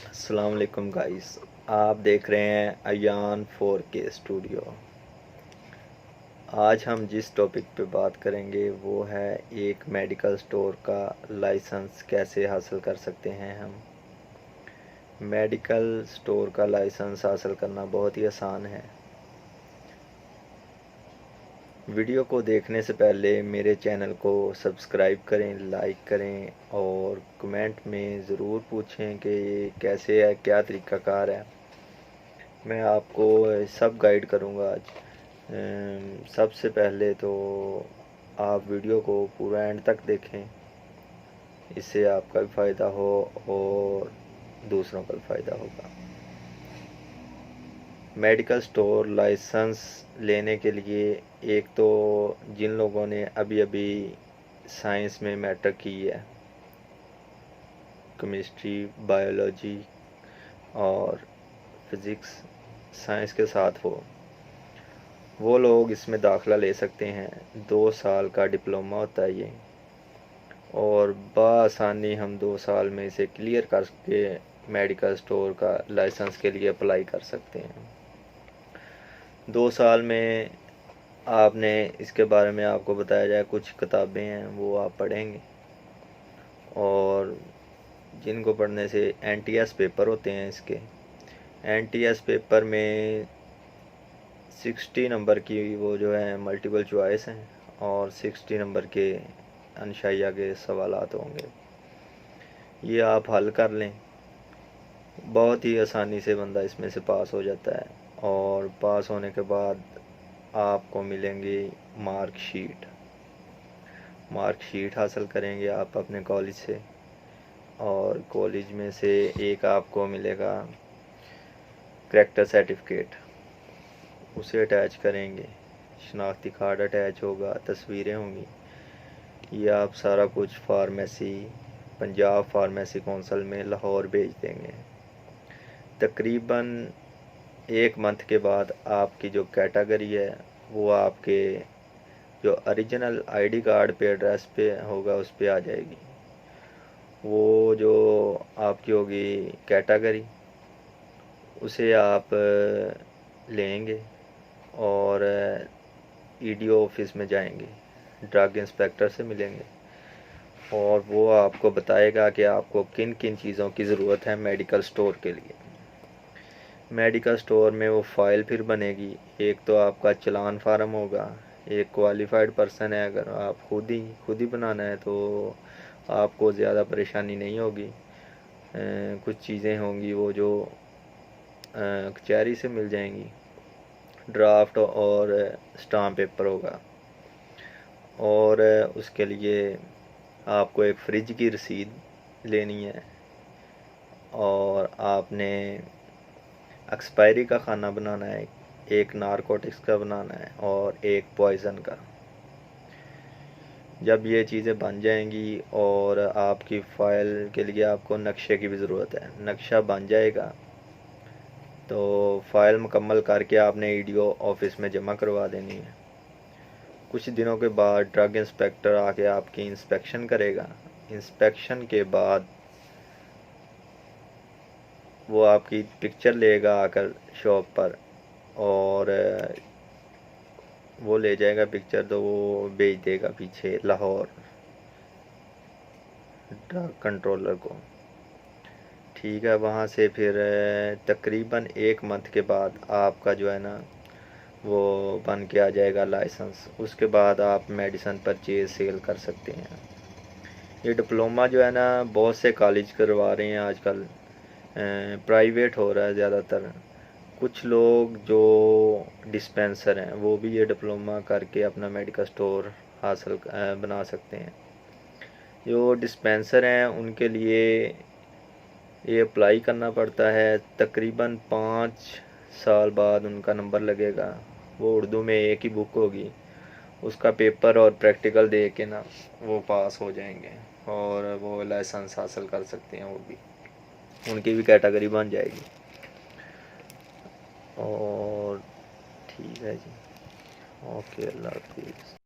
अस्सलाम वालेकुम गाइस, आप देख रहे हैं अयान 4K स्टूडियो। आज हम जिस टॉपिक पे बात करेंगे वो है एक मेडिकल स्टोर का लाइसेंस कैसे हासिल कर सकते हैं हम। मेडिकल स्टोर का लाइसेंस हासिल करना बहुत ही आसान है। वीडियो को देखने से पहले मेरे चैनल को सब्सक्राइब करें, लाइक करें और कमेंट में ज़रूर पूछें कि ये कैसे है, क्या तरीक़ाकार है। मैं आपको सब गाइड करूँगा आज। सबसे पहले तो आप वीडियो को पूरा एंड तक देखें, इससे आपका भी फ़ायदा हो और दूसरों का भी फ़ायदा होगा। मेडिकल स्टोर लाइसेंस लेने के लिए एक तो जिन लोगों ने अभी अभी साइंस में मैट्रिक की है, केमिस्ट्री, बायोलॉजी और फिज़िक्स साइंस के साथ वो लोग इसमें दाखिला ले सकते हैं। 2 साल का डिप्लोमा होता है ये, और बआसानी हम 2 साल में इसे क्लियर करके मेडिकल स्टोर का लाइसेंस के लिए अप्लाई कर सकते हैं। 2 साल में आपने इसके बारे में आपको बताया जाए, कुछ किताबें हैं वो आप पढ़ेंगे, और जिनको पढ़ने से NTS पेपर होते हैं इसके। NTS पेपर में 60 नंबर की वो जो है मल्टीपल चॉइस हैं और 60 नंबर के अनशाइया के सवालात होंगे। ये आप हल कर लें, बहुत ही आसानी से बंदा इसमें से पास हो जाता है। और पास होने के बाद आपको मिलेंगी मार्कशीट हासिल करेंगे आप अपने कॉलेज से, और कॉलेज में से एक आपको मिलेगा करैक्टर सर्टिफिकेट, उसे अटैच करेंगे। शनाख्ती कार्ड अटैच होगा, तस्वीरें होंगी। ये आप सारा कुछ पंजाब फार्मेसी कौंसिल में लाहौर भेज देंगे। तकरीबन 1 मंथ के बाद आपकी जो कैटेगरी है वो आपके जो ओरिजिनल ID कार्ड पे एड्रेस पे होगा उस पे आ जाएगी। वो जो आपकी होगी कैटेगरी, उसे आप लेंगे और EDO ऑफिस में जाएंगे, ड्रग इंस्पेक्टर से मिलेंगे, और वो आपको बताएगा कि आपको किन किन चीज़ों की ज़रूरत है मेडिकल स्टोर के लिए। मेडिकल स्टोर में वो फ़ाइल फिर बनेगी। एक तो आपका चलान फार्म होगा, एक क्वालिफ़ाइड पर्सन है, अगर आप खुद ही बनाना है तो आपको ज़्यादा परेशानी नहीं होगी। कुछ चीज़ें होंगी वो जो कचहरी से मिल जाएंगी, ड्राफ्ट और स्टाम्प पेपर होगा। और उसके लिए आपको एक फ्रिज की रसीद लेनी है, और आपने एक्सपायरी का खाना बनाना है, एक नारकोटिक्स का बनाना है और एक पॉइज़न का। जब ये चीज़ें बन जाएंगी, और आपकी फ़ाइल के लिए आपको नक्शे की भी ज़रूरत है, नक्शा बन जाएगा तो फ़ाइल मुकम्मल करके आपने EDO ऑफिस में जमा करवा देनी है। कुछ दिनों के बाद ड्रग इंस्पेक्टर आके आपकी इंस्पेक्शन करेगा। इंस्पेक्शन के बाद वो आपकी पिक्चर लेगा आकर शॉप पर, और वो ले जाएगा पिक्चर, तो वो भेज देगा पीछे लाहौर ड्रग कंट्रोलर को। ठीक है, वहाँ से फिर तकरीबन 1 मंथ के बाद आपका जो है ना वो बन के आ जाएगा लाइसेंस। उसके बाद आप मेडिसिन परचेज सेल कर सकते हैं। ये डिप्लोमा जो है ना बहुत से कॉलेज करवा रहे हैं आजकल, प्राइवेट हो रहा है ज़्यादातर। कुछ लोग जो डिस्पेंसर हैं वो भी ये डिप्लोमा करके अपना मेडिकल स्टोर बना सकते हैं। जो डिस्पेंसर हैं उनके लिए ये अप्लाई करना पड़ता है। तकरीबन 5 साल बाद उनका नंबर लगेगा। वो उर्दू में एक ही बुक होगी, उसका पेपर और प्रैक्टिकल दे के ना वो पास हो जाएंगे और वो लाइसेंस हासिल कर सकते हैं। वो भी उनकी भी कैटेगरी बन जाएगी। और ठीक है जी, ओके, अल्लाह हाफिज़।